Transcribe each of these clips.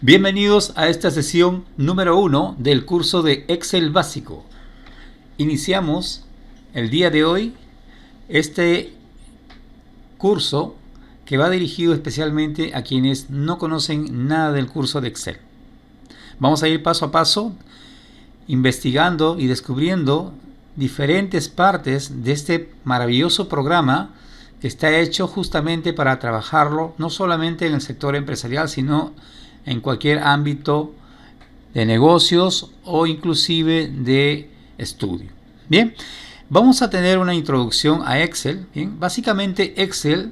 Bienvenidos a esta sesión número 1 del curso de Excel básico. Iniciamos el día de hoy este curso que va dirigido especialmente a quienes no conocen nada del curso de Excel. Vamos a ir paso a paso investigando y descubriendo diferentes partes de este maravilloso programa que está hecho justamente para trabajarlo no solamente en el sector empresarial, sino en cualquier ámbito de negocios o inclusive de estudio. Bien, vamos a tener una introducción a Excel. Bien, básicamente Excel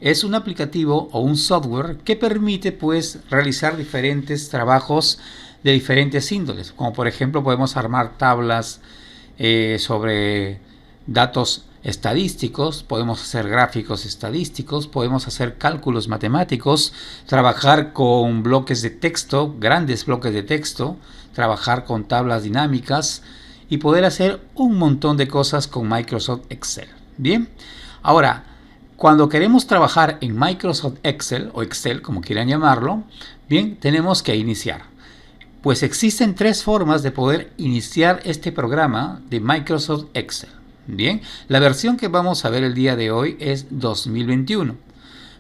es un aplicativo o un software que permite pues realizar diferentes trabajos de diferentes índoles, como por ejemplo podemos armar tablas sobre datos estadísticos, podemos hacer gráficos estadísticos, podemos hacer cálculos matemáticos, trabajar con bloques de texto, grandes bloques de texto, trabajar con tablas dinámicas y poder hacer un montón de cosas con Microsoft Excel. Bien, ahora, cuando queremos trabajar en Microsoft Excel o Excel, como quieran llamarlo, bien, tenemos que iniciar. Pues existen tres formas de poder iniciar este programa de Microsoft Excel. Bien, la versión que vamos a ver el día de hoy es 2021.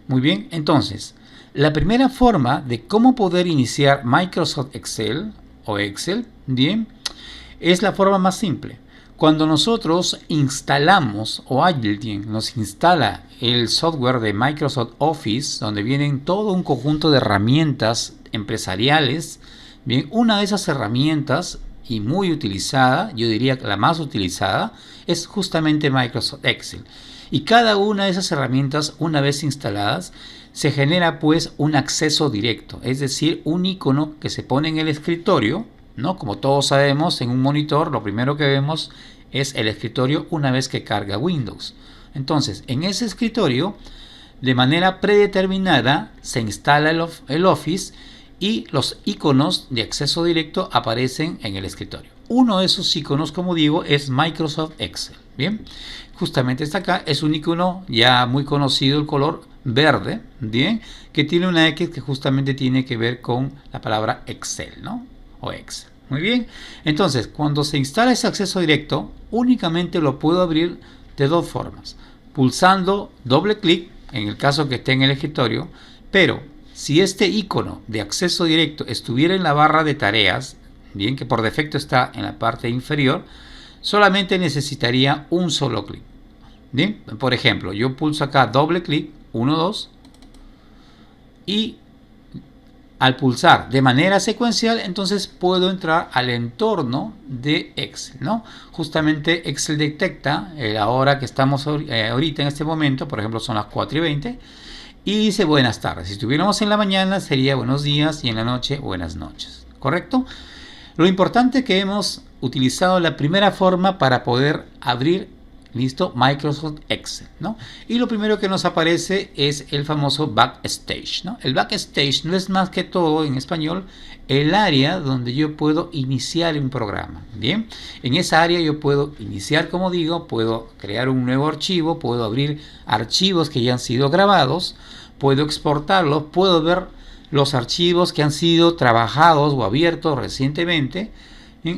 Muy bien, entonces, la primera forma de cómo poder iniciar Microsoft Excel o Excel, bien, es la forma más simple. Cuando nosotros instalamos o alguien nos instala el software de Microsoft Office, donde vienen todo un conjunto de herramientas empresariales, bien, una de esas herramientas y muy utilizada, yo diría que la más utilizada, es justamente Microsoft Excel. Y cada una de esas herramientas, una vez instaladas, se genera pues un acceso directo, es decir, un icono que se pone en el escritorio, ¿no? Como todos sabemos, en un monitor lo primero que vemos es el escritorio una vez que carga Windows. Entonces, en ese escritorio, de manera predeterminada, se instala el Office y los iconos de acceso directo aparecen en el escritorio. Uno de esos iconos, como digo, es Microsoft Excel. Bien, justamente está acá, es un icono ya muy conocido, el color verde, bien, que tiene una X que justamente tiene que ver con la palabra Excel, ¿no? O Excel. Muy bien, entonces cuando se instala ese acceso directo, únicamente lo puedo abrir de dos formas: pulsando doble clic en el caso que esté en el escritorio, pero si este icono de acceso directo estuviera en la barra de tareas, bien, que por defecto está en la parte inferior, solamente necesitaría un solo clic. Bien, por ejemplo, yo pulso acá doble clic, 1, 2, y al pulsar de manera secuencial, entonces puedo entrar al entorno de Excel, ¿no? Justamente Excel detecta la hora que estamos ahorita en este momento, por ejemplo son las 4:20, y dice buenas tardes. Si estuviéramos en la mañana sería buenos días y en la noche buenas noches. ¿Correcto? Lo importante es que hemos utilizado la primera forma para poder abrir, listo, Microsoft Excel, ¿no? Y lo primero que nos aparece es el famoso Backstage, ¿no? El Backstage no es más que todo, en español, el área donde yo puedo iniciar un programa. Bien, en esa área yo puedo iniciar, como digo, puedo crear un nuevo archivo, puedo abrir archivos que ya han sido grabados, puedo exportarlos, puedo ver los archivos que han sido trabajados o abiertos recientemente,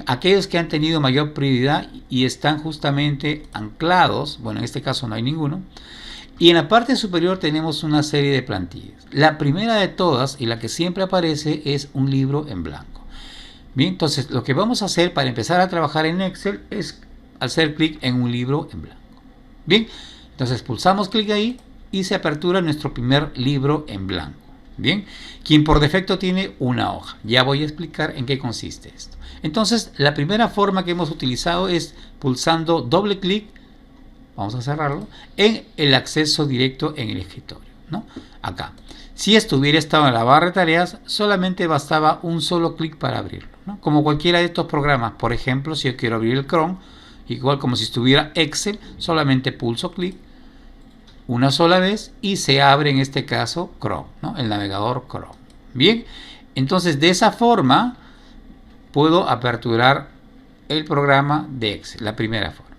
aquellos que han tenido mayor prioridad y están justamente anclados, bueno, en este caso no hay ninguno, y en la parte superior tenemos una serie de plantillas. La primera de todas y la que siempre aparece es un libro en blanco. Bien, entonces lo que vamos a hacer para empezar a trabajar en Excel es hacer clic en un libro en blanco. Bien, entonces pulsamos clic ahí y se apertura nuestro primer libro en blanco. Bien, quien por defecto tiene una hoja. Ya voy a explicar en qué consiste esto. Entonces, la primera forma que hemos utilizado es pulsando doble clic, vamos a cerrarlo, en el acceso directo en el escritorio, ¿no? Acá. Si esto hubiera estado en la barra de tareas, solamente bastaba un solo clic para abrirlo, ¿no? Como cualquiera de estos programas. Por ejemplo, si yo quiero abrir el Chrome, igual como si estuviera Excel, solamente pulso clic una sola vez y se abre en este caso Chrome, ¿no? El navegador Chrome. Bien, entonces de esa forma puedo aperturar el programa de Excel, la primera forma.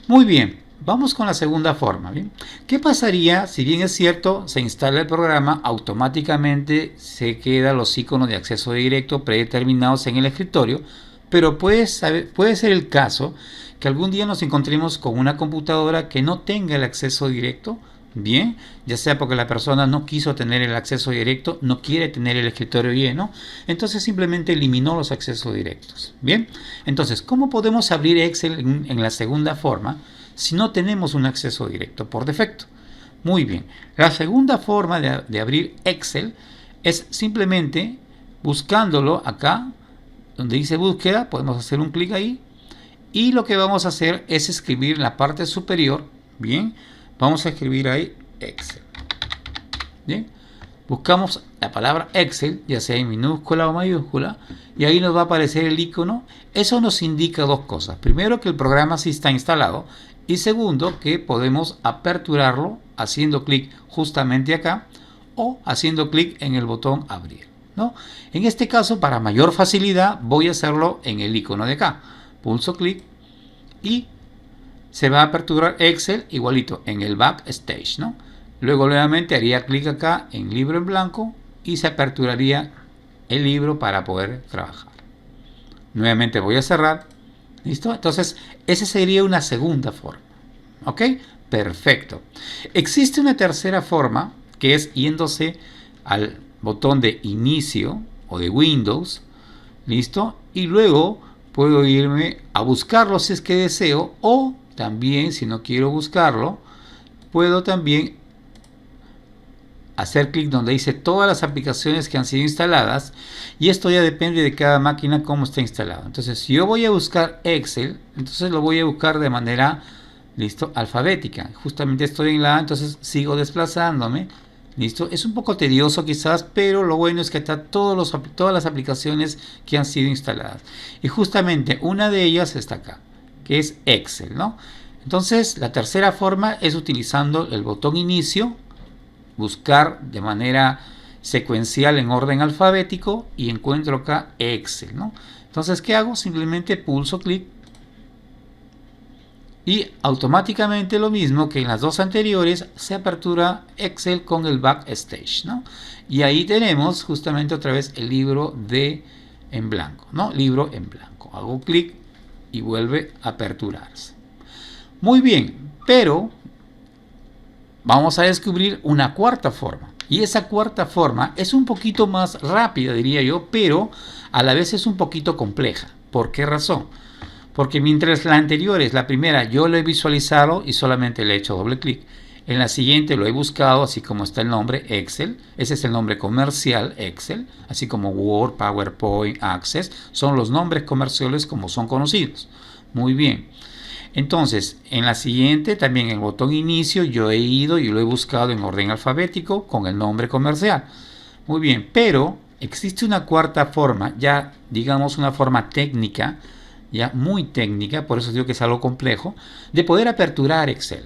Muy bien, Vamos con la segunda forma. ¿Bien? ¿Qué pasaría si bien es cierto, se instala el programa, automáticamente se quedan los iconos de acceso directo predeterminados en el escritorio? Pero puede ser el caso que algún día nos encontremos con una computadora que no tenga el acceso directo. Bien, ya sea porque la persona no quiso tener el acceso directo, no quiere tener el escritorio lleno, entonces simplemente eliminó los accesos directos. Bien, entonces, ¿cómo podemos abrir Excel en la segunda forma si no tenemos un acceso directo por defecto? Muy bien, la segunda forma de abrir Excel es simplemente buscándolo acá, donde dice búsqueda, podemos hacer un clic ahí, y lo que vamos a hacer es escribir en la parte superior, bien, vamos a escribir ahí Excel. Bien, buscamos la palabra Excel, ya sea en minúscula o mayúscula, y ahí nos va a aparecer el icono. Eso nos indica dos cosas. Primero, que el programa sí está instalado, y segundo, que podemos aperturarlo haciendo clic justamente acá o haciendo clic en el botón abrir, ¿no? En este caso, para mayor facilidad, voy a hacerlo en el icono de acá. Pulso clic y se va a aperturar Excel igualito en el backstage, ¿no? Luego nuevamente haría clic acá en libro en blanco y se aperturaría el libro para poder trabajar. Nuevamente voy a cerrar. ¿Listo? Entonces, esa sería una segunda forma. ¿Ok? Perfecto. Existe una tercera forma, que es yéndose al botón de inicio o de Windows. ¿Listo? Y luego puedo irme a buscarlo si es que deseo, o también, si no quiero buscarlo, puedo también hacer clic donde dice todas las aplicaciones que han sido instaladas, y esto ya depende de cada máquina cómo está instalado. Entonces, si yo voy a buscar Excel, entonces lo voy a buscar de manera, listo, alfabética. Justamente estoy en la A, entonces sigo desplazándome. ¿Listo? Es un poco tedioso quizás, pero lo bueno es que está todas las aplicaciones que han sido instaladas. Y justamente una de ellas está acá, que es Excel, ¿no? Entonces, la tercera forma es utilizando el botón inicio, buscar de manera secuencial en orden alfabético y encuentro acá Excel, ¿no? Entonces, ¿qué hago? Simplemente pulso clic y automáticamente, lo mismo que en las dos anteriores, se apertura Excel con el backstage, ¿no? Y ahí tenemos justamente otra vez el libro en blanco, ¿no? Libro en blanco. Hago clic y vuelve a aperturarse. Muy bien, pero vamos a descubrir una cuarta forma. Y esa cuarta forma es un poquito más rápida, diría yo, pero a la vez es un poquito compleja. ¿Por qué razón? Porque mientras la anterior es la primera, yo lo he visualizado y solamente le he hecho doble clic. En la siguiente lo he buscado, así como está el nombre Excel. Ese es el nombre comercial Excel, así como Word, PowerPoint, Access. Son los nombres comerciales como son conocidos. Muy bien. Entonces, en la siguiente, también en el botón inicio, yo he ido y lo he buscado en orden alfabético con el nombre comercial. Muy bien, pero existe una cuarta forma, ya digamos una forma técnica, ya muy técnica, por eso digo que es algo complejo, de poder aperturar Excel.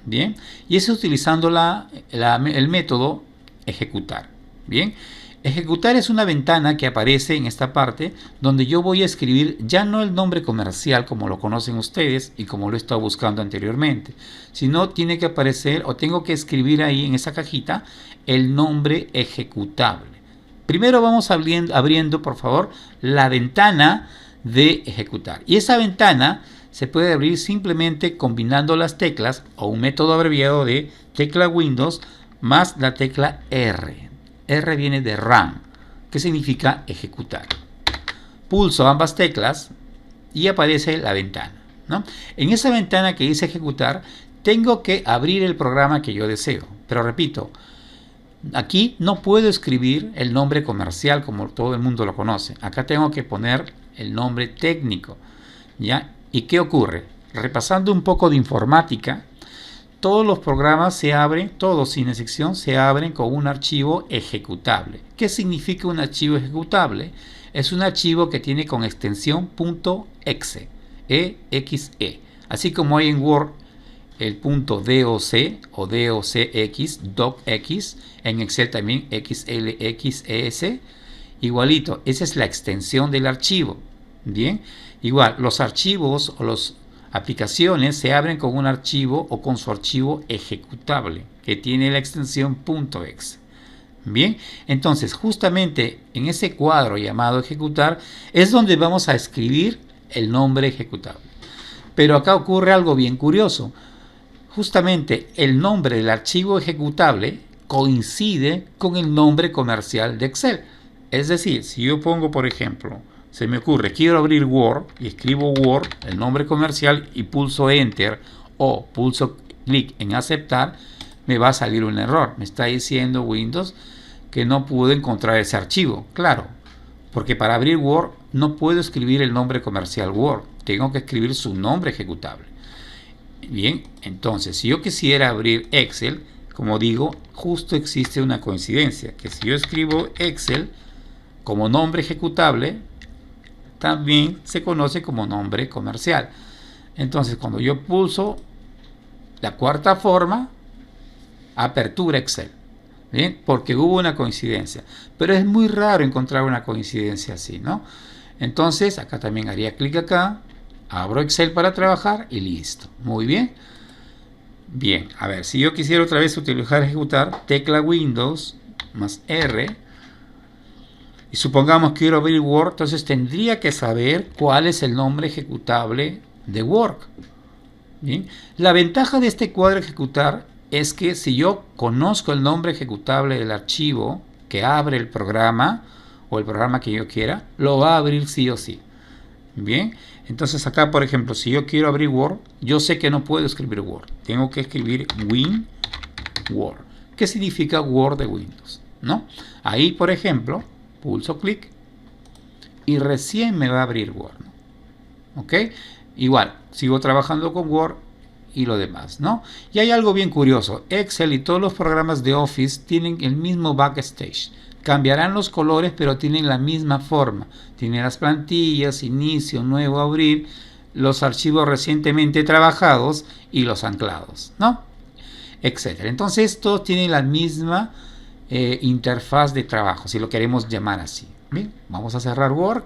Bien, y es utilizando el método ejecutar. Bien, ejecutar es una ventana que aparece en esta parte donde yo voy a escribir ya no el nombre comercial como lo conocen ustedes y como lo he estado buscando anteriormente, sino tiene que aparecer o tengo que escribir ahí en esa cajita el nombre ejecutable. Primero vamos abriendo, por favor, la ventana de ejecutar, y esa ventana se puede abrir simplemente combinando las teclas o un método abreviado de tecla Windows más la tecla R. R viene de Run, que significa ejecutar. Pulso ambas teclas y aparece la ventana, ¿no? En esa ventana que dice ejecutar, tengo que abrir el programa que yo deseo. Pero repito, aquí no puedo escribir el nombre comercial como todo el mundo lo conoce. Acá tengo que poner el nombre técnico, ¿ya? ¿Y qué ocurre? Repasando un poco de informática, todos los programas se abren, todos sin excepción, se abren con un archivo ejecutable. ¿Qué significa un archivo ejecutable? Es un archivo que tiene con extensión .exe, exe. Así como hay en Word el .doc o docx, en Excel también xlxes, igualito, esa es la extensión del archivo. Bien, igual, los archivos o los aplicaciones se abren con un archivo o con su archivo ejecutable que tiene la extensión .exe. Bien, entonces justamente en ese cuadro llamado ejecutar es donde vamos a escribir el nombre ejecutable. Pero acá ocurre algo bien curioso. Justamente el nombre del archivo ejecutable coincide con el nombre comercial de Excel. Es decir, si yo pongo, por ejemplo, se me ocurre, quiero abrir Word y escribo Word, el nombre comercial, y pulso Enter o pulso clic en aceptar, me va a salir un error. Me está diciendo Windows que no pude encontrar ese archivo. Claro, porque para abrir Word no puedo escribir el nombre comercial Word, tengo que escribir su nombre ejecutable. Bien, entonces si yo quisiera abrir Excel, como digo, justo existe una coincidencia, que si yo escribo Excel como nombre ejecutable, también se conoce como nombre comercial. Entonces cuando yo pulso la cuarta forma, apertura Excel. Bien, porque hubo una coincidencia, pero es muy raro encontrar una coincidencia así, ¿no? Entonces acá también haría clic acá, abro Excel para trabajar y listo. Muy bien. Bien, a ver, si yo quisiera otra vez utilizar ejecutar, tecla Windows más R, y supongamos que quiero abrir Word, entonces tendría que saber cuál es el nombre ejecutable de Word. Bien, la ventaja de este cuadro ejecutar es que si yo conozco el nombre ejecutable del archivo que abre el programa o el programa que yo quiera, lo va a abrir sí o sí. Bien, entonces acá, por ejemplo, si yo quiero abrir Word, yo sé que no puedo escribir Word, tengo que escribir Win Word. ¿Qué significa Word de Windows? ¿No? Ahí, por ejemplo, pulso clic y recién me va a abrir Word, ¿no? ¿Ok? Igual, sigo trabajando con Word y lo demás, ¿no? Y hay algo bien curioso, Excel y todos los programas de Office tienen el mismo backstage. Cambiarán los colores, pero tienen la misma forma. Tienen las plantillas, inicio, nuevo, abrir, los archivos recientemente trabajados y los anclados, ¿no? Etcétera. Entonces, todos tienen la misma interfaz de trabajo, si lo queremos llamar así. Bien, vamos a cerrar Word.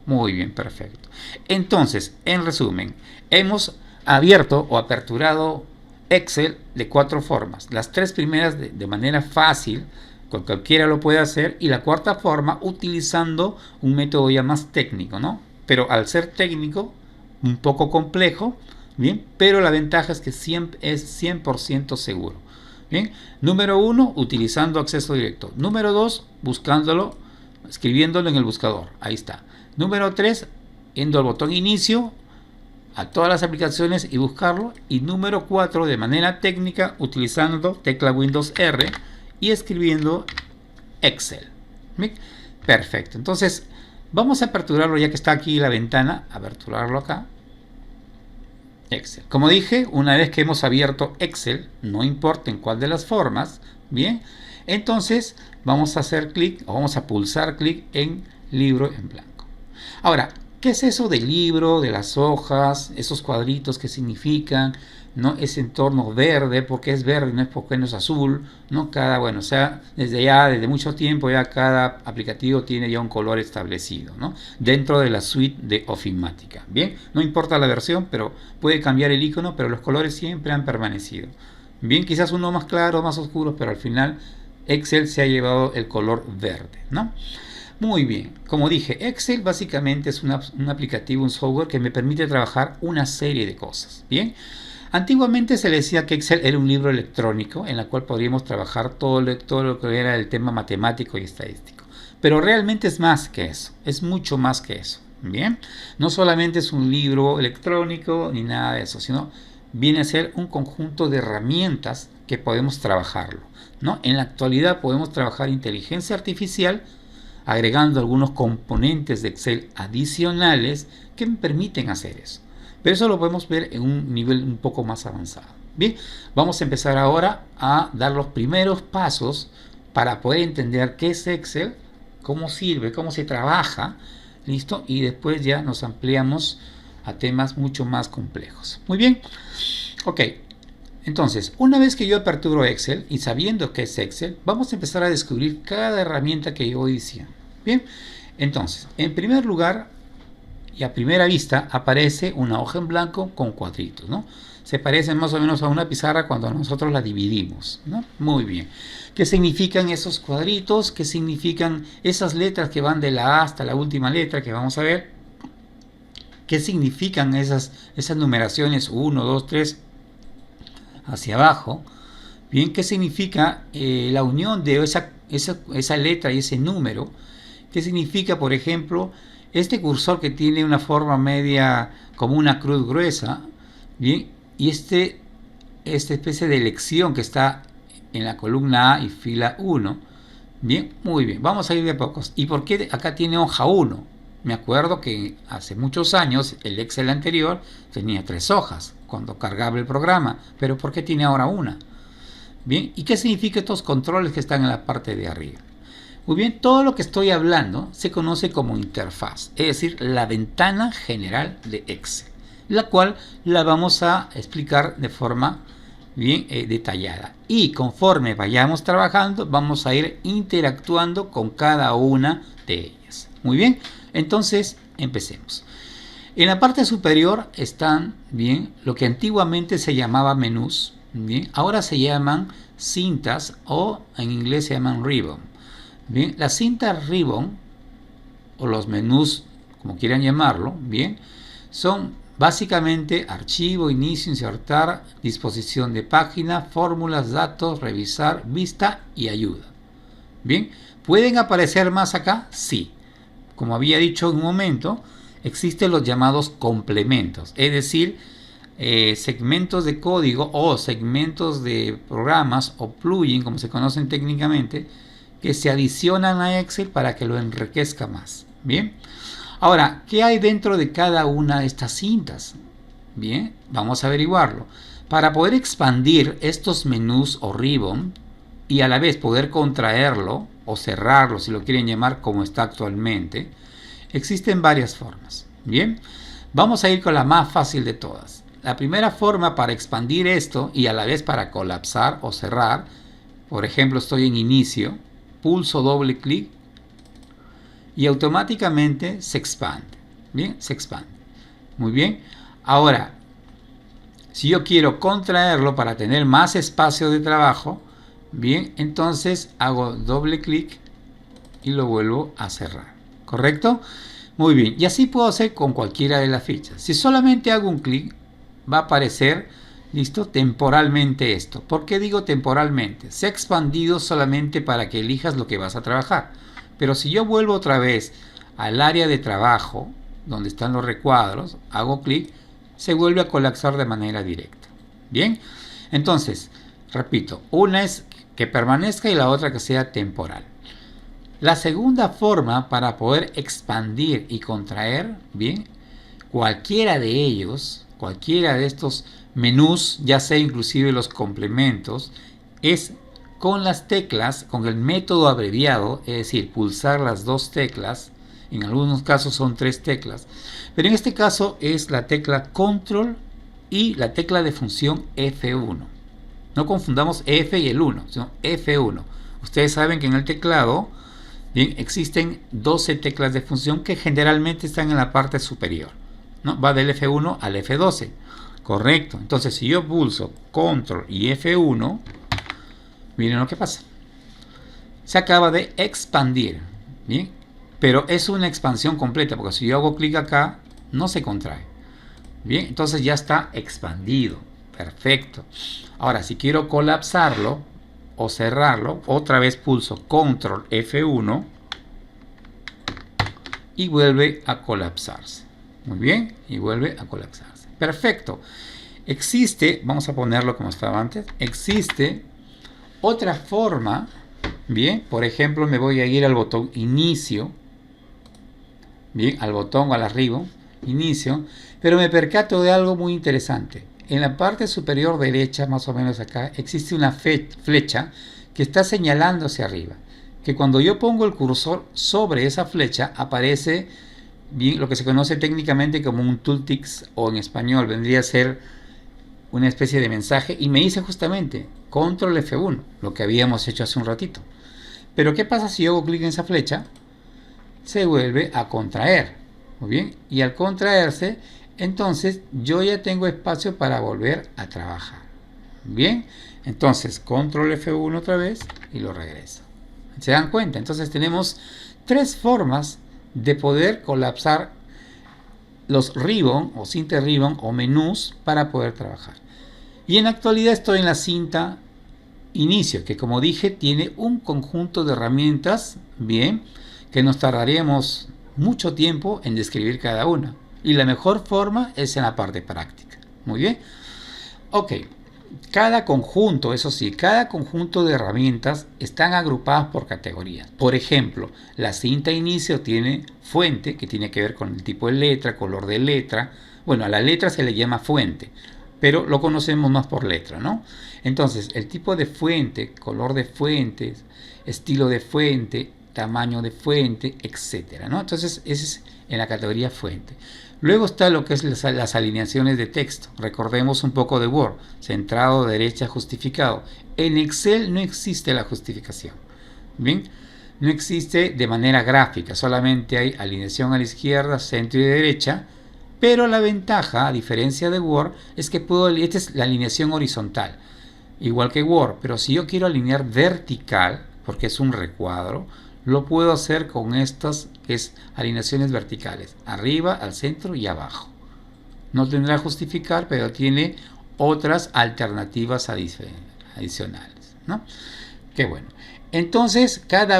Muy bien, perfecto. Entonces, en resumen, hemos abierto o aperturado Excel de 4 formas. Las 3 primeras de manera fácil, con cualquiera lo puede hacer, y la cuarta forma utilizando un método ya más técnico, ¿no? Pero al ser técnico, un poco complejo, bien, pero la ventaja es que siempre es 100% seguro. Bien, número 1, utilizando acceso directo. Número 2, buscándolo, escribiéndolo en el buscador. Ahí está. Número 3, yendo al botón inicio a todas las aplicaciones y buscarlo. Y número 4, de manera técnica, utilizando tecla Windows R y escribiendo Excel. ¿Bien? Perfecto. Entonces, vamos a aperturarlo ya que está aquí la ventana. Aperturarlo acá. Excel. Como dije, una vez que hemos abierto Excel, no importa en cuál de las formas, bien, entonces vamos a hacer clic o vamos a pulsar clic en libro en blanco. Ahora, ¿qué es eso del libro, de las hojas, esos cuadritos que significan, ¿no? Ese entorno verde? ¿Por qué es verde? No es porque no es azul, ¿no? Bueno, o sea, desde mucho tiempo ya cada aplicativo tiene ya un color establecido, ¿no? Dentro de la suite de Ofimática. Bien, no importa la versión, pero puede cambiar el icono, pero los colores siempre han permanecido. Bien, quizás uno más claro, más oscuro, pero al final Excel se ha llevado el color verde, ¿no? Muy bien, como dije, Excel básicamente es un aplicativo, un software que me permite trabajar una serie de cosas. Bien, antiguamente se le decía que Excel era un libro electrónico en el cual podríamos trabajar todo lo que era el tema matemático y estadístico. Pero realmente es más que eso, es mucho más que eso. Bien, no solamente es un libro electrónico ni nada de eso, sino viene a ser un conjunto de herramientas que podemos trabajarlo, ¿no? En la actualidad podemos trabajar inteligencia artificial agregando algunos componentes de Excel adicionales que me permiten hacer eso. Pero eso lo podemos ver en un nivel un poco más avanzado. Bien, vamos a empezar ahora a dar los primeros pasos para poder entender qué es Excel, cómo sirve, cómo se trabaja, ¿listo? Y después ya nos ampliamos a temas mucho más complejos. Muy bien, ok. Entonces, una vez que yo aperturo Excel y sabiendo qué es Excel, vamos a empezar a descubrir cada herramienta que yo voy diciendo. Bien, entonces, en primer lugar, y a primera vista aparece una hoja en blanco con cuadritos, ¿no? Se parece más o menos a una pizarra cuando nosotros la dividimos, ¿no? Muy bien. ¿Qué significan esos cuadritos? ¿Qué significan esas letras que van de la A hasta la última letra que vamos a ver? ¿Qué significan esas numeraciones 1, 2, 3 hacia abajo? Bien, ¿qué significa la unión de esa letra y ese número? ¿Qué significa, por ejemplo, este cursor que tiene una forma media como una cruz gruesa? Bien, y esta especie de elección que está en la columna A y fila 1. Bien, muy bien, vamos a ir de a pocos. ¿Y por qué acá tiene hoja 1? Me acuerdo que hace muchos años el Excel anterior tenía 3 hojas cuando cargaba el programa, pero ¿por qué tiene ahora una? Bien, ¿y qué significan estos controles que están en la parte de arriba? Muy bien, todo lo que estoy hablando se conoce como interfaz, es decir, la ventana general de Excel, la cual la vamos a explicar de forma bien detallada. Y conforme vayamos trabajando, vamos a ir interactuando con cada una de ellas. Muy bien, entonces empecemos. En la parte superior están bien lo que antiguamente se llamaba menús. Bien, ahora se llaman cintas o en inglés se llaman ribbon. Bien, las cintas ribbon o los menús, como quieran llamarlo, bien, son básicamente archivo, inicio, insertar, disposición de página, fórmulas, datos, revisar, vista y ayuda. Bien, ¿pueden aparecer más acá? Sí. Como había dicho en un momento, existen los llamados complementos, es decir, segmentos de código o segmentos de programas o plugin, como se conocen técnicamente, que se adicionan a Excel para que lo enriquezca más. Bien, ahora, ¿qué hay dentro de cada una de estas cintas? Bien, vamos a averiguarlo. Para poder expandir estos menús o ribbon y a la vez poder contraerlo o cerrarlo, si lo quieren llamar como está actualmente, existen varias formas. Bien, vamos a ir con la más fácil de todas. La primera forma para expandir esto y a la vez para colapsar o cerrar, por ejemplo, estoy en inicio, pulso doble clic y automáticamente se expande. Bien, se expande. Muy bien. Ahora, si yo quiero contraerlo para tener más espacio de trabajo, bien, entonces hago doble clic y lo vuelvo a cerrar. ¿Correcto? Muy bien. Y así puedo hacer con cualquiera de las fichas. Si solamente hago un clic, va a aparecer, listo, temporalmente esto. ¿Por qué digo temporalmente? Se ha expandido solamente para que elijas lo que vas a trabajar. Pero si yo vuelvo otra vez al área de trabajo, donde están los recuadros, hago clic, se vuelve a colapsar de manera directa. Bien, entonces, repito, una es que permanezca y la otra que sea temporal. La segunda forma para poder expandir y contraer, bien, cualquiera de ellos, cualquiera de estos menús, ya sea inclusive los complementos, es con las teclas, con el método abreviado, es decir, pulsar las dos teclas. En algunos casos son 3 teclas, pero en este caso es la tecla control y la tecla de función F1. No confundamos F y el 1, sino F1. Ustedes saben que en el teclado, bien, existen 12 teclas de función que generalmente están en la parte superior, ¿no? Va del F1 al F12. Correcto. Entonces, si yo pulso control y F1, miren lo que pasa. Se acaba de expandir. Bien, pero es una expansión completa, porque si yo hago clic acá, no se contrae. Bien, entonces ya está expandido. Perfecto. Ahora, si quiero colapsarlo o cerrarlo, otra vez pulso control F1 y vuelve a colapsarse. Muy bien, y vuelve a colapsarse. Perfecto. Existe, vamos a ponerlo como estaba antes, existe otra forma. Bien, por ejemplo, me voy a ir al botón inicio. Bien, al botón al arriba, inicio, pero me percato de algo muy interesante. En la parte superior derecha, más o menos acá, existe una flecha que está señalando hacia arriba. Que cuando yo pongo el cursor sobre esa flecha, aparece bien lo que se conoce técnicamente como un tooltips, o en español vendría a ser una especie de mensaje, y me dice justamente control F1, lo que habíamos hecho hace un ratito. Pero ¿qué pasa si yo hago clic en esa flecha? Se vuelve a contraer. Muy bien, y al contraerse, entonces yo ya tengo espacio para volver a trabajar. Bien, entonces control F1 otra vez y lo regreso. ¿Se dan cuenta? Entonces tenemos tres formas de poder colapsar los ribbon o cinta ribbon o menús para poder trabajar. Y en la actualidad estoy en la cinta inicio, que como dije tiene un conjunto de herramientas, bien, que nos tardaríamos mucho tiempo en describir cada una. Y la mejor forma es en la parte práctica. Muy bien. Ok. Cada conjunto, eso sí, cada conjunto de herramientas están agrupadas por categorías. Por ejemplo, la cinta inicio tiene fuente, que tiene que ver con el tipo de letra, color de letra. Bueno, a la letra se le llama fuente, pero lo conocemos más por letra, ¿no? Entonces, el tipo de fuente, color de fuentes, estilo de fuente, tamaño de fuente, etcétera, ¿no? Entonces, ese es en la categoría fuente. Luego está lo que es las alineaciones de texto. Recordemos un poco de Word. Centrado, derecha, justificado. En Excel no existe la justificación. ¿Bien? No existe de manera gráfica. Solamente hay alineación a la izquierda, centro y derecha. Pero la ventaja, a diferencia de Word, es que esta es la alineación horizontal. Igual que Word. Pero si yo quiero alinear vertical, porque es un recuadro, lo puedo hacer con estas, que es alineaciones verticales, arriba, al centro y abajo. No tendrá justificar, pero tiene otras alternativas adicionales, ¿no? Qué bueno. Entonces, cada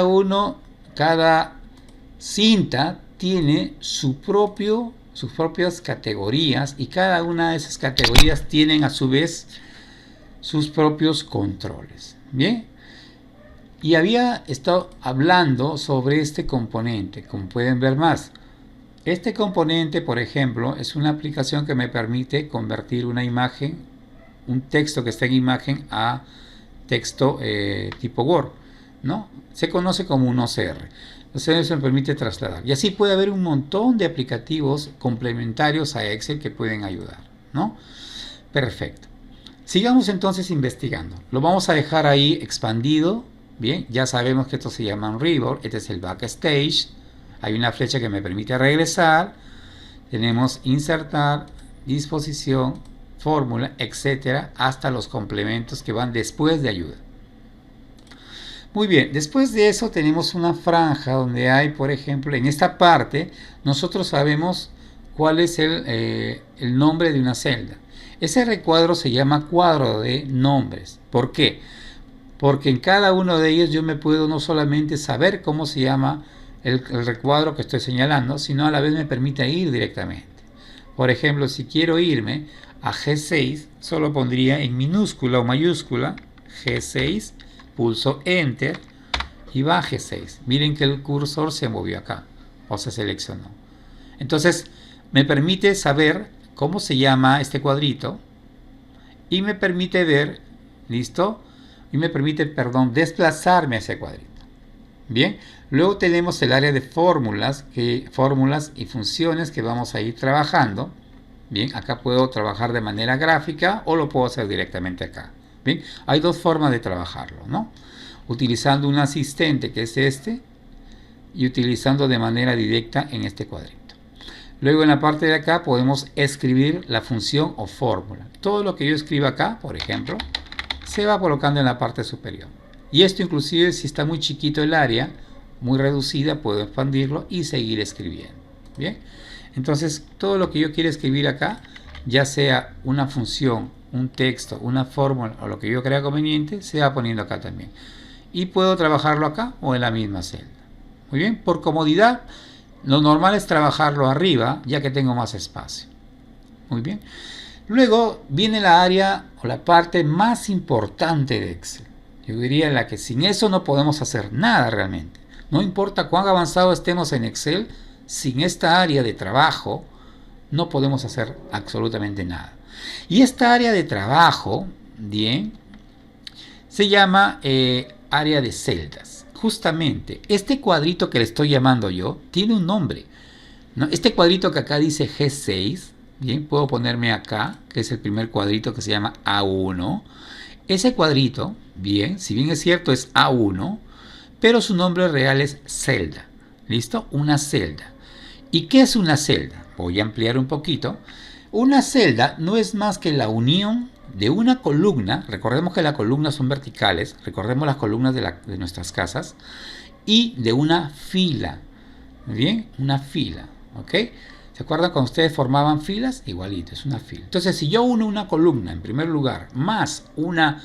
cinta tiene sus propias categorías y cada una de esas categorías tienen a su vez sus propios controles. Bien. Y había estado hablando sobre este componente, como pueden ver más. Este componente, por ejemplo, es una aplicación que me permite convertir una imagen, un texto que está en imagen, a texto tipo Word, ¿no? Se conoce como un OCR. Entonces eso me permite trasladar. Y así puede haber un montón de aplicativos complementarios a Excel que pueden ayudar, ¿no? Perfecto. Sigamos entonces investigando. Lo vamos a dejar ahí expandido. Bien, ya sabemos que esto se llama un ribbon, este es el backstage, hay una flecha que me permite regresar, tenemos insertar, disposición, fórmula, etcétera, hasta los complementos que van después de ayuda. Muy bien, después de eso tenemos una franja donde hay, por ejemplo, en esta parte, nosotros sabemos cuál es el nombre de una celda. Ese recuadro se llama cuadro de nombres. ¿Por qué? Porque en cada uno de ellos yo me puedo no solamente saber cómo se llama el recuadro que estoy señalando, sino a la vez me permite ir directamente. Por ejemplo, si quiero irme a G6, solo pondría en minúscula o mayúscula G6, pulso Enter y va a G6. Miren que el cursor se movió acá o se seleccionó. Entonces me permite saber cómo se llama este cuadrito y me permite ver, ¿listo? Y me permite, desplazarme a ese cuadrito. Bien, luego tenemos el área de fórmulas y funciones que vamos a ir trabajando. Bien, acá puedo trabajar de manera gráfica o lo puedo hacer directamente acá. Bien, hay dos formas de trabajarlo, ¿no? Utilizando un asistente que es este y utilizando de manera directa en este cuadrito. Luego en la parte de acá podemos escribir la función o fórmula. Todo lo que yo escriba acá, por ejemplo, se va colocando en la parte superior. Y esto inclusive si está muy chiquito el área, muy reducida, puedo expandirlo y seguir escribiendo. Bien, entonces todo lo que yo quiera escribir acá, ya sea una función, un texto, una fórmula o lo que yo crea conveniente, se va poniendo acá también. Y puedo trabajarlo acá o en la misma celda. Muy bien, por comodidad, lo normal es trabajarlo arriba, ya que tengo más espacio. Muy bien. Luego viene la área o la parte más importante de Excel. Yo diría la que sin eso no podemos hacer nada realmente. No importa cuán avanzado estemos en Excel, sin esta área de trabajo no podemos hacer absolutamente nada. Y esta área de trabajo, bien, se llama área de celdas. Justamente, este cuadrito que le estoy llamando yo tiene un nombre, ¿no? Este cuadrito que acá dice G6, bien, puedo ponerme acá, que es el primer cuadrito que se llama A1. Ese cuadrito, bien, si bien es cierto es A1, pero su nombre real es celda. ¿Listo? Una celda. ¿Y qué es una celda? Voy a ampliar un poquito. Una celda no es más que la unión de una columna. Recordemos que las columnas son verticales. Recordemos las columnas de nuestras casas. Y de una fila. Bien, una fila. ¿Ok? ¿Se acuerdan cuando ustedes formaban filas? Igualito, es una fila. Entonces, si yo uno una columna en primer lugar más una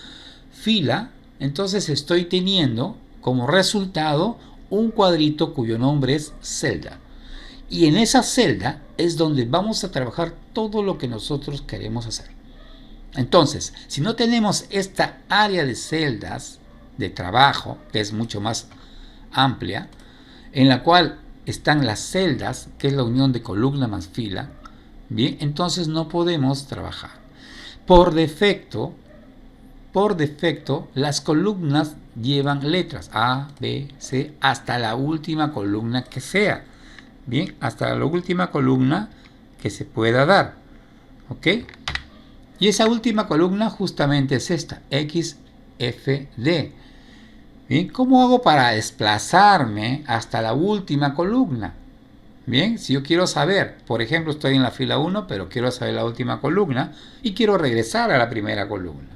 fila, entonces estoy teniendo como resultado un cuadrito cuyo nombre es celda. Y en esa celda es donde vamos a trabajar todo lo que nosotros queremos hacer. Entonces, si no tenemos esta área de celdas de trabajo, que es mucho más amplia, en la cual están las celdas, que es la unión de columna más fila, bien, entonces no podemos trabajar. Por defecto, las columnas llevan letras A, B, C, hasta la última columna que sea. Bien, hasta la última columna que se pueda dar. ¿Ok? Y esa última columna justamente es esta, X, F, D. Bien, ¿cómo hago para desplazarme hasta la última columna? Bien, si yo quiero saber, por ejemplo, estoy en la fila 1, pero quiero saber la última columna y quiero regresar a la primera columna.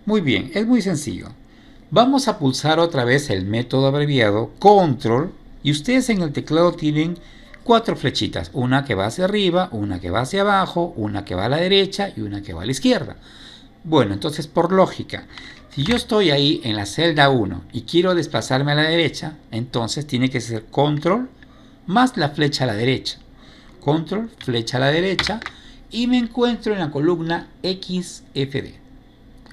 Muy bien, es muy sencillo. Vamos a pulsar otra vez el método abreviado Control y ustedes en el teclado tienen 4 flechitas, una que va hacia arriba, una que va hacia abajo, una que va a la derecha y una que va a la izquierda. Bueno, entonces por lógica, si yo estoy ahí en la celda 1 y quiero desplazarme a la derecha, entonces tiene que ser Control más la flecha a la derecha. Control, flecha a la derecha y me encuentro en la columna XFD.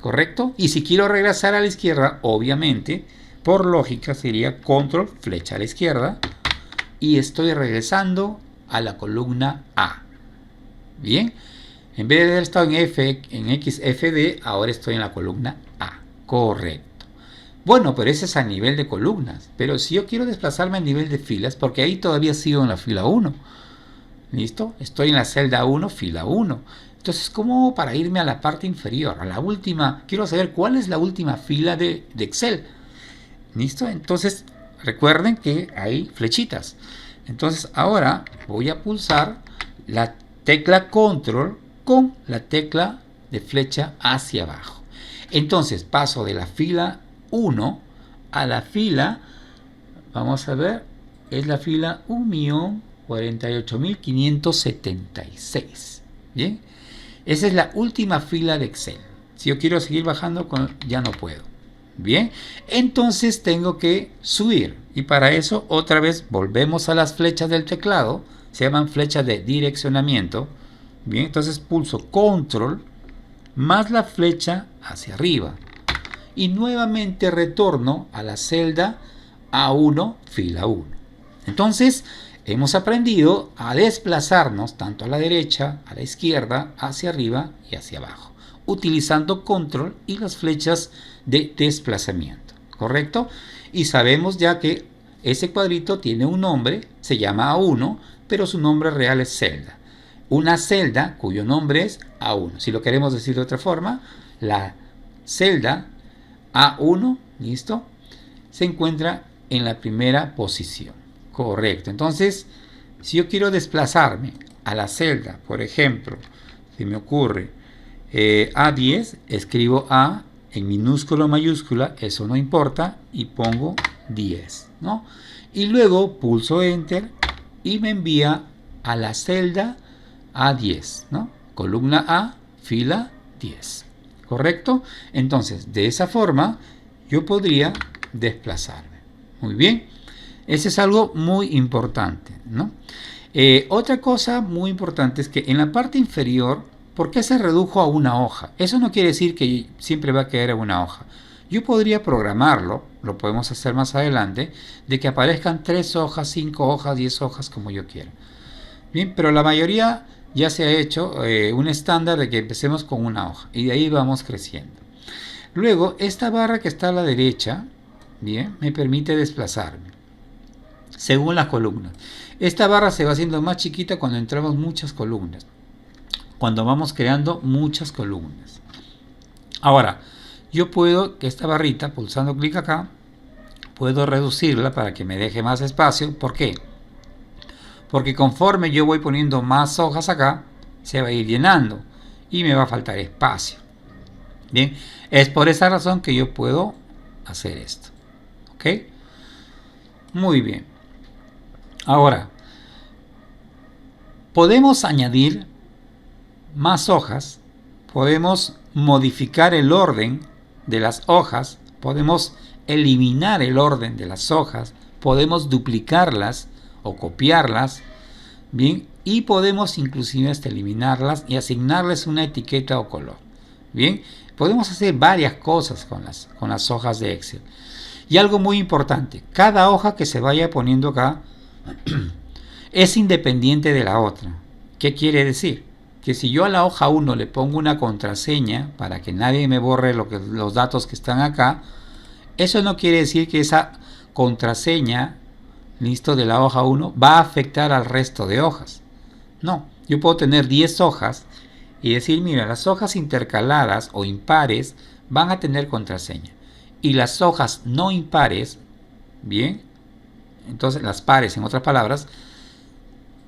¿Correcto? Y si quiero regresar a la izquierda, obviamente, por lógica sería Control, flecha a la izquierda y estoy regresando a la columna A. Bien, en vez de haber estado en XFD, ahora estoy en la columna A. Correcto. Bueno, pero ese es a nivel de columnas. Pero si yo quiero desplazarme a nivel de filas, porque ahí todavía sigo en la fila 1. ¿Listo? Estoy en la celda 1, fila 1. Entonces, ¿cómo hago para irme a la parte inferior? A la última. Quiero saber cuál es la última fila de Excel. ¿Listo? Entonces, recuerden que hay flechitas. Entonces, ahora voy a pulsar la tecla Control con la tecla de flecha hacia abajo. Entonces, paso de la fila 1 a la fila, vamos a ver, es la fila 1.048.576. Bien, esa es la última fila de Excel. Si yo quiero seguir bajando, ya no puedo. Bien, entonces tengo que subir y para eso otra vez volvemos a las flechas del teclado, se llaman flechas de direccionamiento. Bien, entonces pulso Control más la flecha hacia arriba y nuevamente retorno a la celda A1, fila 1. Entonces hemos aprendido a desplazarnos tanto a la derecha, a la izquierda, hacia arriba y hacia abajo, utilizando Control y las flechas de desplazamiento, ¿correcto? Y sabemos ya que ese cuadrito tiene un nombre, se llama A1, pero su nombre real es celda. Una celda cuyo nombre es A1. Si lo queremos decir de otra forma, la celda A1, ¿listo?, se encuentra en la primera posición. Correcto. Entonces, si yo quiero desplazarme a la celda, por ejemplo, se me ocurre A10, escribo A en minúscula o mayúscula, eso no importa, y pongo 10, ¿no? Y luego pulso Enter y me envía a la celda A10, ¿no? Columna A, fila 10. ¿Correcto? Entonces, de esa forma, yo podría desplazarme. Muy bien. Ese es algo muy importante, ¿no? Otra cosa muy importante es que en la parte inferior, ¿por qué se redujo a una hoja? Eso no quiere decir que siempre va a quedar en una hoja. Yo podría programarlo, lo podemos hacer más adelante, de que aparezcan 3 hojas, 5 hojas, 10 hojas, como yo quiera. Bien, pero la mayoría ya se ha hecho un estándar de que empecemos con una hoja y de ahí vamos creciendo. Luego, esta barra que está a la derecha, bien, me permite desplazarme según las columnas. Esta barra se va haciendo más chiquita cuando entramos muchas columnas, cuando vamos creando muchas columnas. Ahora, yo puedo que esta barrita, pulsando clic acá, puedo reducirla para que me deje más espacio. ¿Por qué? porque conforme yo voy poniendo más hojas acá, se va a ir llenando y me va a faltar espacio. Bien, es por esa razón que yo puedo hacer esto. ¿Ok? Muy bien. Ahora, podemos añadir más hojas, podemos modificar el orden de las hojas, podemos eliminar el orden de las hojas, podemos duplicarlas o copiarlas, bien, y podemos inclusive hasta eliminarlas y asignarles una etiqueta o color. Bien, podemos hacer varias cosas con las hojas de Excel. Y algo muy importante, cada hoja que se vaya poniendo acá es independiente de la otra. ¿Qué quiere decir? Que si yo a la hoja 1 le pongo una contraseña para que nadie me borre los datos que están acá, eso no quiere decir que esa contraseña, listo, de la hoja 1 va a afectar al resto de hojas. No, yo puedo tener 10 hojas y decir, mira, las hojas intercaladas o impares van a tener contraseña. Y las hojas no impares, bien, entonces las pares, en otras palabras,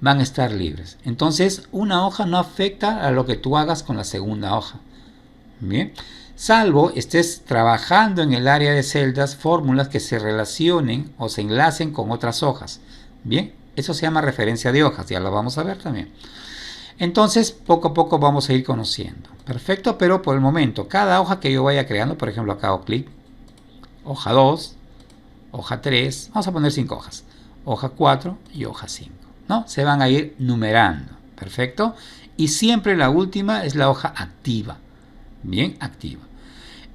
van a estar libres. Entonces, una hoja no afecta a lo que tú hagas con la segunda hoja. Bien, salvo estés trabajando en el área de celdas, fórmulas que se relacionen o se enlacen con otras hojas. Bien, eso se llama referencia de hojas, ya lo vamos a ver también. Entonces, poco a poco vamos a ir conociendo. Perfecto, pero por el momento, cada hoja que yo vaya creando, por ejemplo, acá hago clic, hoja 2, hoja 3, vamos a poner 5 hojas, hoja 4 y hoja 5. ¿No? Se van a ir numerando. Perfecto. Y siempre la última es la hoja activa. Bien, activa.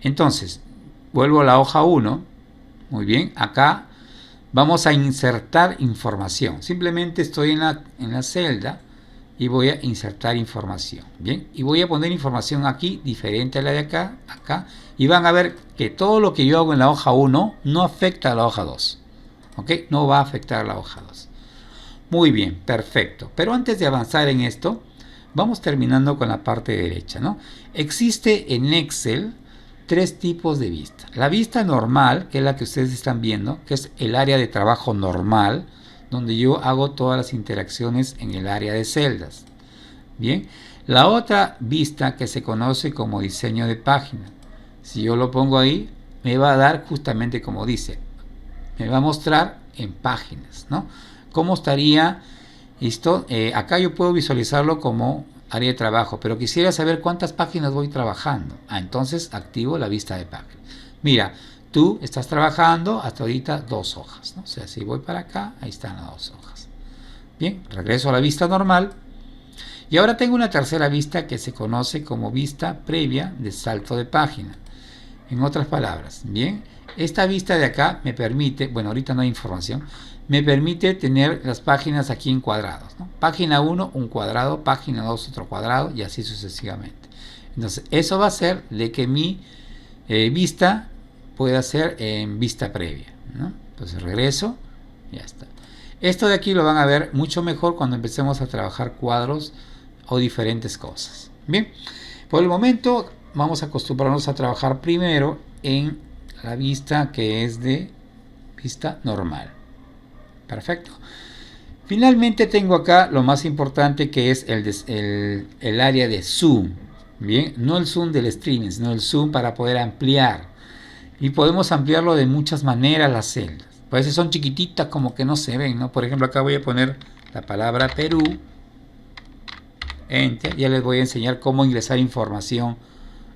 Entonces, vuelvo a la hoja 1. Muy bien. Acá vamos a insertar información. Simplemente estoy en la celda y voy a insertar información. Bien. Y voy a poner información aquí, diferente a la de acá, acá. Y van a ver que todo lo que yo hago en la hoja 1 no afecta a la hoja 2. ¿Ok? No va a afectar a la hoja 2. Muy bien, perfecto. Pero antes de avanzar en esto, vamos terminando con la parte derecha, ¿no? Existe en Excel 3 tipos de vista. La vista normal, que es la que ustedes están viendo, que es el área de trabajo normal, donde yo hago todas las interacciones en el área de celdas. Bien, la otra vista que se conoce como diseño de página. Si yo lo pongo ahí, me va a dar justamente como dice, me va a mostrar en páginas, ¿no? ¿Cómo estaría esto? Acá yo puedo visualizarlo como área de trabajo, pero quisiera saber cuántas páginas voy trabajando. Entonces activo la vista de páginas. Mira, tú estás trabajando hasta ahorita 2 hojas, ¿no? O sea, si voy para acá, ahí están las 2 hojas. Bien, regreso a la vista normal. Y ahora tengo una tercera vista que se conoce como vista previa de salto de página. En otras palabras, bien, esta vista de acá me permite, bueno, ahorita no hay información, me permite tener las páginas aquí en cuadrados, ¿no? Página 1, un cuadrado, página 2, otro cuadrado, y así sucesivamente. Entonces, eso va a hacer de que mi vista pueda ser en vista previa, ¿no? Entonces, regreso, ya está. Esto de aquí lo van a ver mucho mejor cuando empecemos a trabajar cuadros o diferentes cosas. Bien, por el momento vamos a acostumbrarnos a trabajar primero en la vista que es de vista normal. Perfecto. Finalmente tengo acá lo más importante, que es el área de zoom. Bien, no el zoom del streaming, sino el zoom para poder ampliar. Y podemos ampliarlo de muchas maneras las celdas. A veces son chiquititas, como que no se ven, ¿no? Por ejemplo, acá voy a poner la palabra Perú. Enter. Ya les voy a enseñar cómo ingresar información,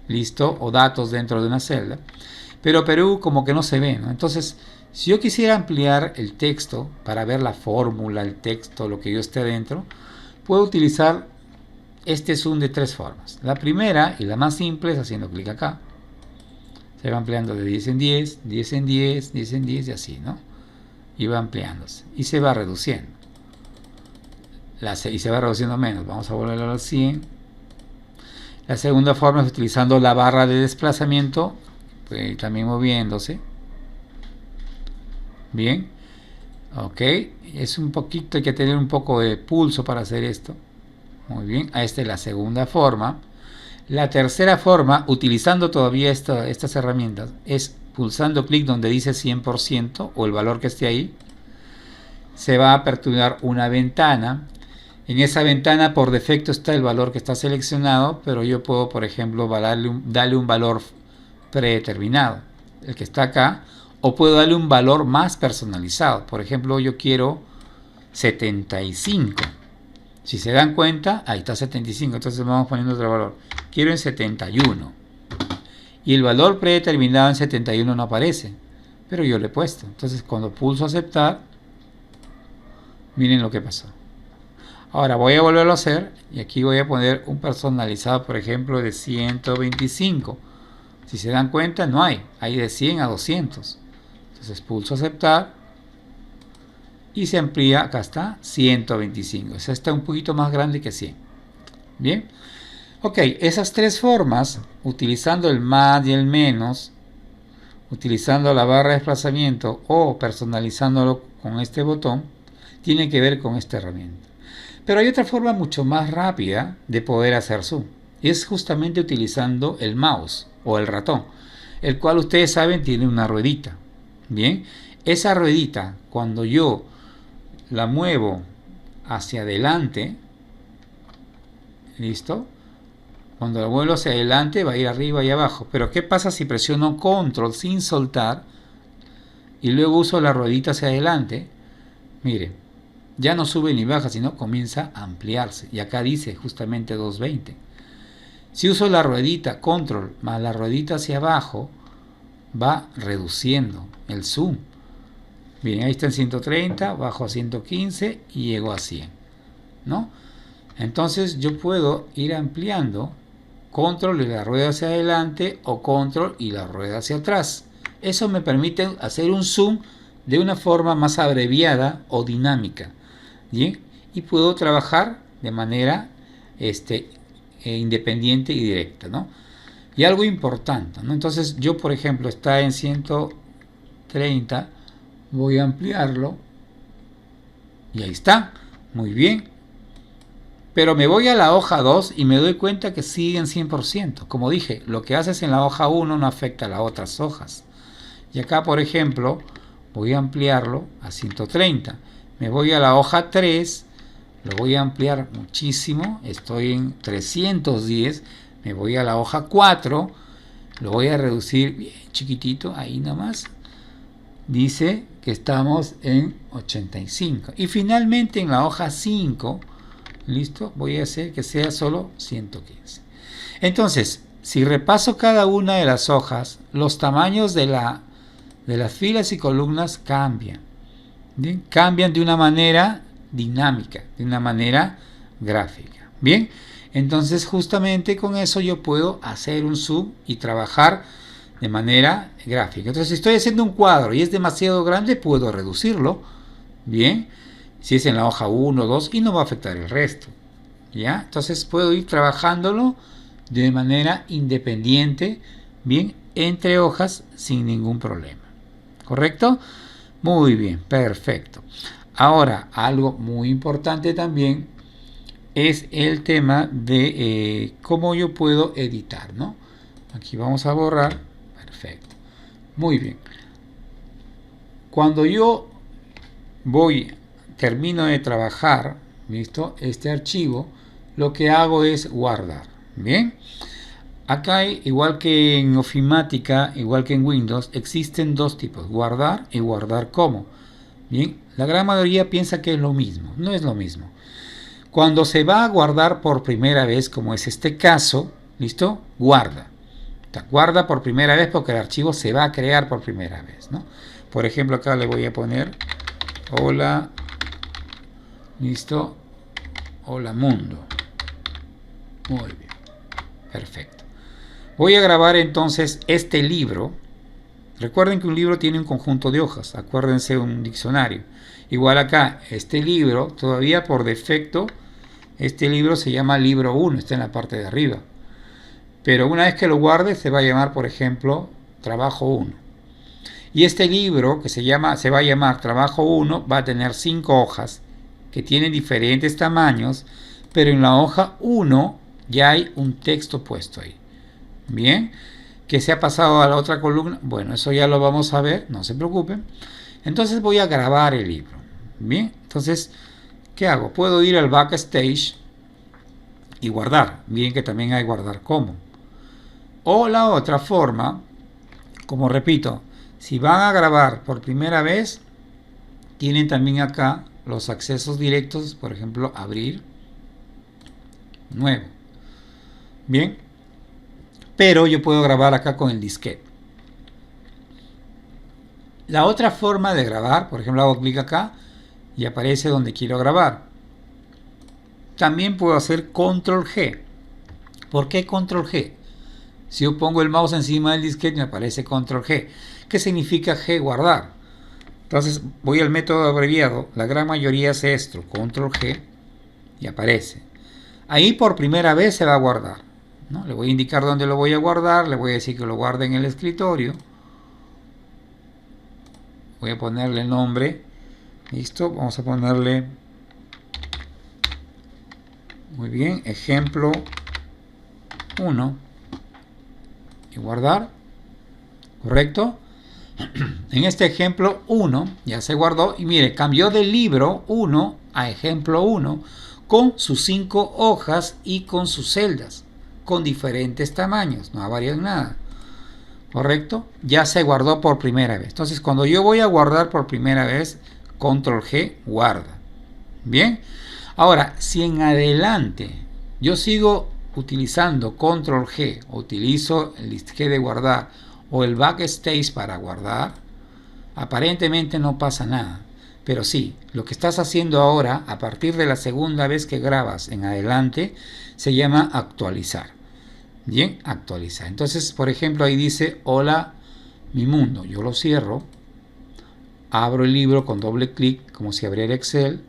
listo, o datos dentro de una celda. Pero Perú como que no se ve, ¿no? Entonces, si yo quisiera ampliar el texto para ver la fórmula, el texto, lo que yo esté dentro, puedo utilizar este zoom de 3 formas. La primera y la más simple es haciendo clic acá. Se va ampliando de 10 en 10, 10 en 10, 10 en 10 y así, ¿no? Y va ampliándose. Y se va reduciendo. Y se va reduciendo menos. Vamos a volver a los 100. La segunda forma es utilizando la barra de desplazamiento, pues, también moviéndose. Bien, ok, es un poquito, hay que tener un poco de pulso para hacer esto. Muy bien, esta es la segunda forma. La tercera forma, utilizando todavía estas herramientas, es pulsando clic donde dice 100% o el valor que esté ahí. se va a aperturar una ventana. En esa ventana por defecto está el valor que está seleccionado, pero yo puedo, por ejemplo, darle un valor predeterminado, el que está acá, o puedo darle un valor más personalizado. Por ejemplo, yo quiero 75. Si se dan cuenta, ahí está 75, entonces vamos poniendo otro valor. Quiero en 71. Y el valor predeterminado en 71 no aparece, pero yo le he puesto. Entonces cuando pulso aceptar, miren lo que pasó. Ahora voy a volverlo a hacer y aquí voy a poner un personalizado, por ejemplo, de 125. Si se dan cuenta, no hay de 100 a 200. Entonces pulso aceptar y se amplía, acá está, 125. O sea, está un poquito más grande que 100. Bien. Ok, esas tres formas, utilizando el más y el menos, utilizando la barra de desplazamiento o personalizándolo con este botón, tienen que ver con esta herramienta. Pero hay otra forma mucho más rápida de poder hacer zoom. Es justamente utilizando el mouse o el ratón, el cual ustedes saben tiene una ruedita. Bien, esa ruedita cuando yo la muevo hacia adelante, ¿listo? Cuando la muevo hacia adelante va a ir arriba y abajo. Pero ¿qué pasa si presiono control sin soltar y luego uso la ruedita hacia adelante? Miren, ya no sube ni baja, sino comienza a ampliarse. Y acá dice justamente 220. Si uso la ruedita control más la ruedita hacia abajo, va reduciendo el zoom. Bien, ahí está en 130, bajo a 115 y llego a 100, ¿no? Entonces yo puedo ir ampliando control y la rueda hacia adelante o control y la rueda hacia atrás. Eso me permite hacer un zoom de una forma más abreviada o dinámica. ¿Bien? Y puedo trabajar de manera independiente y directa, ¿no? Y algo importante, ¿no? Entonces yo, por ejemplo, está en 130, voy a ampliarlo y ahí está, muy bien. Pero me voy a la hoja 2 y me doy cuenta que sigue en 100%. Como dije, lo que haces en la hoja 1 no afecta a las otras hojas. Y acá, por ejemplo, voy a ampliarlo a 130. Me voy a la hoja 3, lo voy a ampliar muchísimo, estoy en 310. Me voy a la hoja 4, lo voy a reducir bien chiquitito, ahí nomás. Dice que estamos en 85. Y finalmente en la hoja 5, listo, voy a hacer que sea solo 115. Entonces, si repaso cada una de las hojas, los tamaños de las filas y columnas cambian. ¿Bien? Cambian de una manera dinámica, de una manera gráfica. Bien, entonces justamente con eso yo puedo hacer un zoom y trabajar de manera gráfica. Entonces si estoy haciendo un cuadro y es demasiado grande, puedo reducirlo. Bien, si es en la hoja 1 o 2 y no va a afectar el resto. ¿Ya? Entonces puedo ir trabajándolo de manera independiente, bien, entre hojas sin ningún problema. ¿Correcto? Muy bien, perfecto. Ahora, algo muy importante también es el tema de cómo yo puedo editar, ¿no? Aquí vamos a borrar. Perfecto. Muy bien. Cuando yo termino de trabajar, ¿listo? Este archivo, lo que hago es guardar. Bien. Acá, igual que en Ofimática, igual que en Windows, existen dos tipos, guardar y guardar como. Bien, la gran mayoría piensa que es lo mismo, no es lo mismo. Cuando se va a guardar por primera vez, como es este caso, ¿listo? Guarda. Guarda por primera vez porque el archivo se va a crear por primera vez, ¿no? Por ejemplo, acá le voy a poner hola, ¿listo? Hola mundo. Muy bien, perfecto. Voy a grabar entonces este libro. Recuerden que un libro tiene un conjunto de hojas. Acuérdense un diccionario. Igual acá, este libro, todavía por defecto, este libro se llama libro 1. Está en la parte de arriba. Pero una vez que lo guarde, se va a llamar, por ejemplo, trabajo 1. Y este libro, que se va a llamar trabajo 1, va a tener 5 hojas, que tienen diferentes tamaños, pero en la hoja 1 ya hay un texto puesto ahí. Bien, que se ha pasado a la otra columna, bueno, eso ya lo vamos a ver, no se preocupen. Entonces voy a grabar el libro. Bien, entonces, ¿qué hago? Puedo ir al backstage y guardar. Bien que también hay guardar como. O la otra forma, como repito, si van a grabar por primera vez, tienen también acá los accesos directos, por ejemplo, abrir, nuevo. Bien, pero yo puedo grabar acá con el disquete. La otra forma de grabar, por ejemplo, hago clic acá y aparece donde quiero grabar. También puedo hacer control G. ¿Por qué control G? Si yo pongo el mouse encima del disquete me aparece control G. ¿Qué significa G? Guardar. Entonces voy al método abreviado. La gran mayoría hace esto, control G, y aparece. Ahí por primera vez se va a guardar, ¿no? Le voy a indicar dónde lo voy a guardar. Le voy a decir que lo guarde en el escritorio. Voy a ponerle el nombre. Listo, vamos a ponerle, muy bien, ejemplo 1 y guardar. ¿Correcto? En este ejemplo 1 ya se guardó y mire, cambió de libro 1 a ejemplo 1 con sus 5 hojas y con sus celdas con diferentes tamaños, no ha variado nada. ¿Correcto? Ya se guardó por primera vez. Entonces cuando yo voy a guardar por primera vez, control G, guarda. Bien. Ahora, si en adelante yo sigo utilizando control G, utilizo el disquete de guardar o el backstage para guardar, aparentemente no pasa nada. Pero sí, lo que estás haciendo ahora, a partir de la segunda vez que grabas en adelante, se llama actualizar. Bien, actualizar. Entonces, por ejemplo, ahí dice hola mi mundo. Yo lo cierro, abro el libro con doble clic, como si abriera Excel,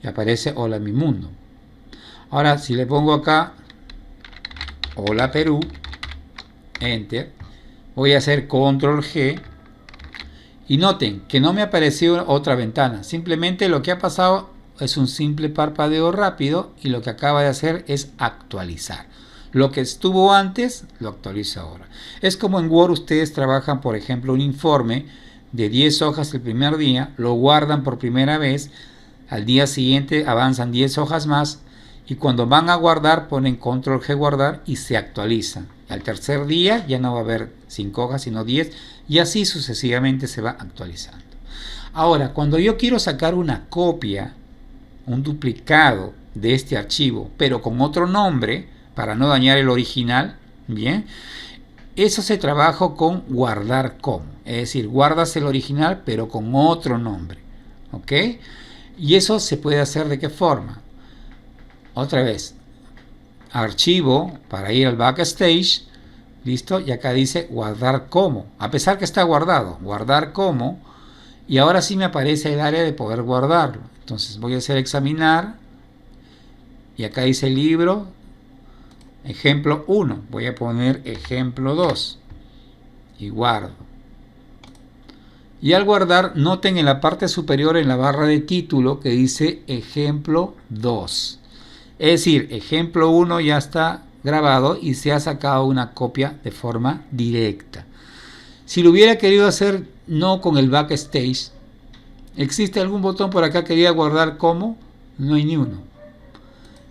y aparece hola mi mundo. Ahora, si le pongo acá hola Perú, enter, voy a hacer control G y noten que no me apareció otra ventana. Simplemente lo que ha pasado es un simple parpadeo rápido y lo que acaba de hacer es actualizar. Lo que estuvo antes lo actualizo ahora. Es como en Word ustedes trabajan, por ejemplo, un informe de 10 hojas el primer día, lo guardan por primera vez, al día siguiente avanzan 10 hojas más y cuando van a guardar ponen control G guardar y se actualiza. Al tercer día ya no va a haber 5 hojas sino 10 y así sucesivamente se va actualizando. Ahora, cuando yo quiero sacar una copia, un duplicado de este archivo, pero con otro nombre, para no dañar el original, bien, eso se trabaja con guardar como, es decir, guardas el original pero con otro nombre, ¿ok? Y eso se puede hacer ¿de qué forma? Otra vez, archivo para ir al backstage, listo, y acá dice guardar como, a pesar que está guardado, guardar como, y ahora sí me aparece el área de poder guardarlo. Entonces voy a hacer examinar, y acá dice libro, ejemplo 1, voy a poner ejemplo 2 y guardo. Y al guardar, noten en la parte superior en la barra de título que dice ejemplo 2. Es decir, ejemplo 1 ya está grabado y se ha sacado una copia de forma directa. Si lo hubiera querido hacer no con el backstage, ¿existe algún botón por acá que diga guardar como? No hay ni uno.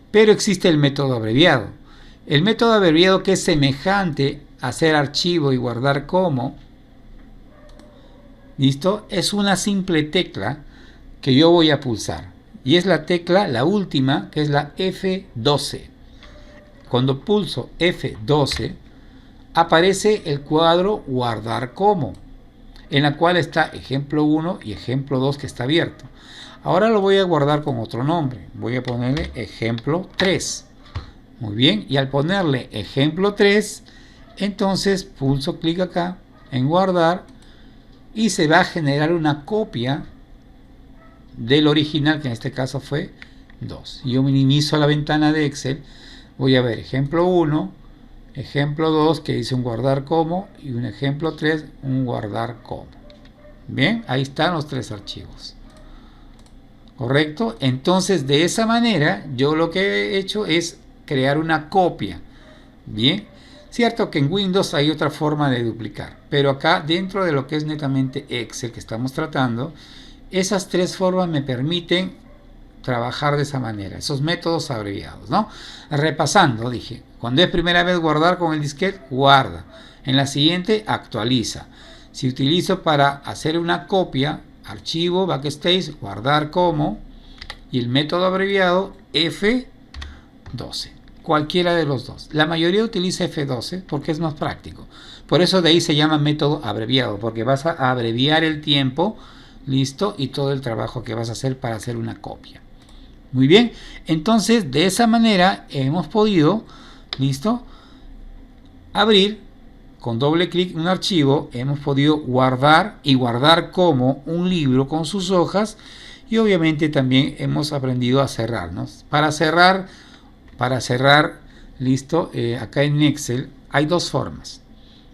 Pero existe el método abreviado. El método abreviado, que es semejante a hacer archivo y guardar como, ¿listo? Es una simple tecla que yo voy a pulsar. Y es la tecla, la última, que es la F12. Cuando pulso F12, aparece el cuadro guardar como, en la cual está ejemplo 1 y ejemplo 2 que está abierto. Ahora lo voy a guardar con otro nombre. Voy a ponerle ejemplo 3. Muy bien, y al ponerle ejemplo 3, entonces pulso clic acá en guardar y se va a generar una copia del original, que en este caso fue 2. Yo minimizo la ventana de Excel, voy a ver ejemplo 1, ejemplo 2 que dice un guardar como y un ejemplo 3, un guardar como. Bien, ahí están los 3 archivos. ¿Correcto? Entonces de esa manera yo lo que he hecho es crear una copia. Bien, cierto que en Windows hay otra forma de duplicar, pero acá dentro de lo que es netamente Excel que estamos tratando, Esas tres formas me permiten trabajar de esa manera, esos métodos abreviados, ¿no? Repasando, dije, cuando es primera vez guardar con el disquete, guarda. En la siguiente, actualiza. Si utilizo para hacer una copia, archivo, backspace, guardar como, y el método abreviado F12. Cualquiera de los dos. La mayoría utiliza F12 porque es más práctico. Por eso de ahí se llama método abreviado, porque vas a abreviar el tiempo, listo, y todo el trabajo que vas a hacer para hacer una copia. Muy bien, entonces de esa manera hemos podido, listo, abrir con doble clic un archivo, hemos podido guardar y guardar como un libro con sus hojas, y obviamente también hemos aprendido a cerrarnos. Para cerrar, listo, acá en Excel hay dos formas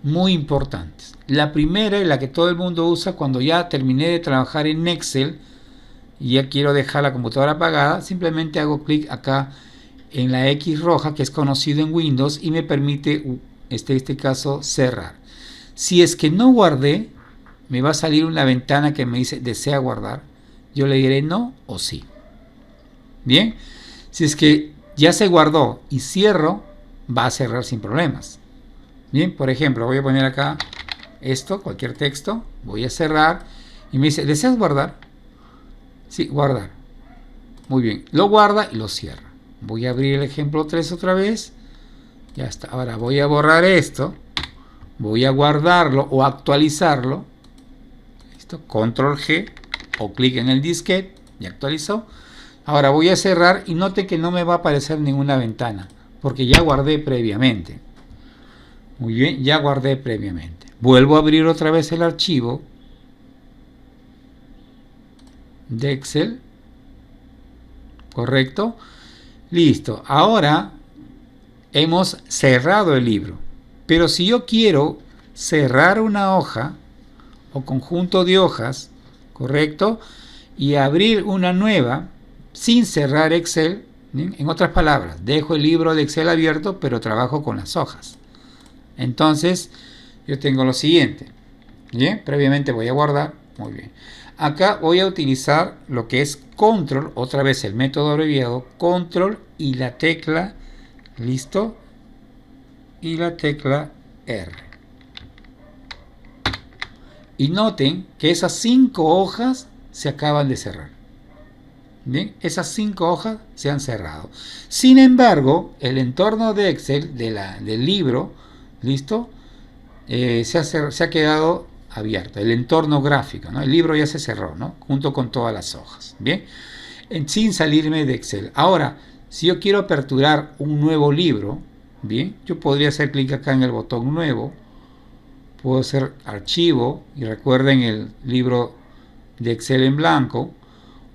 muy importantes. La primera y la que todo el mundo usa cuando ya terminé de trabajar en Excel y ya quiero dejar la computadora apagada, simplemente hago clic acá en la X roja que es conocido en Windows y me permite, este caso, cerrar. Si es que no guardé, me va a salir una ventana que me dice desea guardar. Yo le diré no o sí. Bien, si es que ya se guardó y cierro, va a cerrar sin problemas. Bien, por ejemplo, voy a poner acá esto, cualquier texto, voy a cerrar y me dice, ¿deseas guardar? Sí, guardar. Muy bien, lo guarda y lo cierra. Voy a abrir el ejemplo 3 otra vez. Ya está. Ahora voy a borrar esto. Voy a guardarlo o actualizarlo. Listo, control G o clic en el disquete. Ya actualizó. Ahora voy a cerrar y note que no me va a aparecer ninguna ventana porque ya guardé previamente. Muy bien, ya guardé previamente. Vuelvo a abrir otra vez el archivo de Excel. ¿Correcto? Listo. Ahora hemos cerrado el libro. Pero si yo quiero cerrar una hoja o conjunto de hojas, ¿correcto? Y abrir una nueva sin cerrar Excel, ¿bien? En otras palabras, dejo el libro de Excel abierto, pero trabajo con las hojas. Entonces, yo tengo lo siguiente. Bien, previamente voy a guardar. Muy bien. Acá voy a utilizar lo que es control, otra vez el método abreviado, control y la tecla, listo, y la tecla R. Y noten que esas 5 hojas se acaban de cerrar. Bien, esas 5 hojas se han cerrado. Sin embargo, el entorno de Excel del libro, listo, se ha quedado abierto, el entorno gráfico, ¿no? El libro ya se cerró, ¿no? Junto con todas las hojas, bien, sin salirme de Excel. Ahora, si yo quiero aperturar un nuevo libro, bien, yo podría hacer clic acá en el botón nuevo, puedo hacer archivo, y recuerden el libro de Excel en blanco,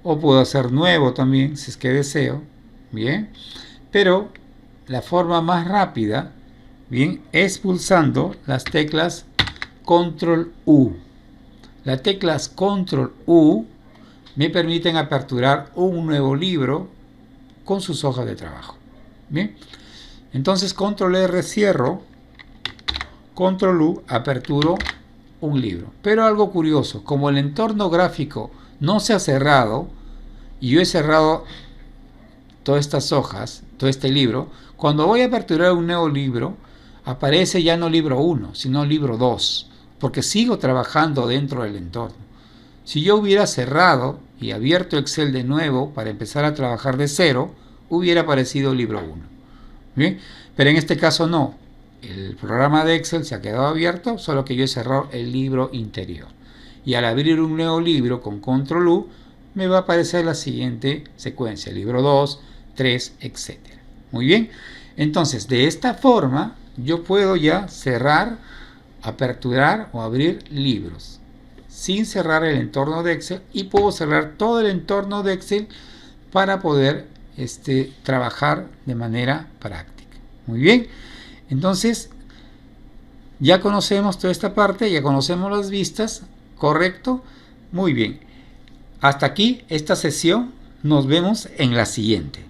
o puedo hacer nuevo también, si es que deseo, bien, pero la forma más rápida, bien, es pulsando las teclas Control U. Las teclas Control U me permiten aperturar un nuevo libro con sus hojas de trabajo. Bien, entonces Control R cierro, Control U aperturo un libro. Pero algo curioso, como el entorno gráfico no se ha cerrado y yo he cerrado todas estas hojas, todo este libro, cuando voy a aperturar un nuevo libro, aparece ya no libro 1, sino libro 2, porque sigo trabajando dentro del entorno. Si yo hubiera cerrado y abierto Excel de nuevo para empezar a trabajar de cero, hubiera aparecido libro 1. ¿Bien? Pero en este caso no. El programa de Excel se ha quedado abierto, solo que yo he cerrado el libro interior. Y al abrir un nuevo libro con Control U, me va a aparecer la siguiente secuencia, libro 2, 3, etc. Muy bien. Entonces, de esta forma, yo puedo ya cerrar, aperturar o abrir libros sin cerrar el entorno de Excel, y puedo cerrar todo el entorno de Excel para poder trabajar de manera práctica. Muy bien, entonces ya conocemos toda esta parte, ya conocemos las vistas, ¿correcto? Muy bien, hasta aquí esta sesión, nos vemos en la siguiente.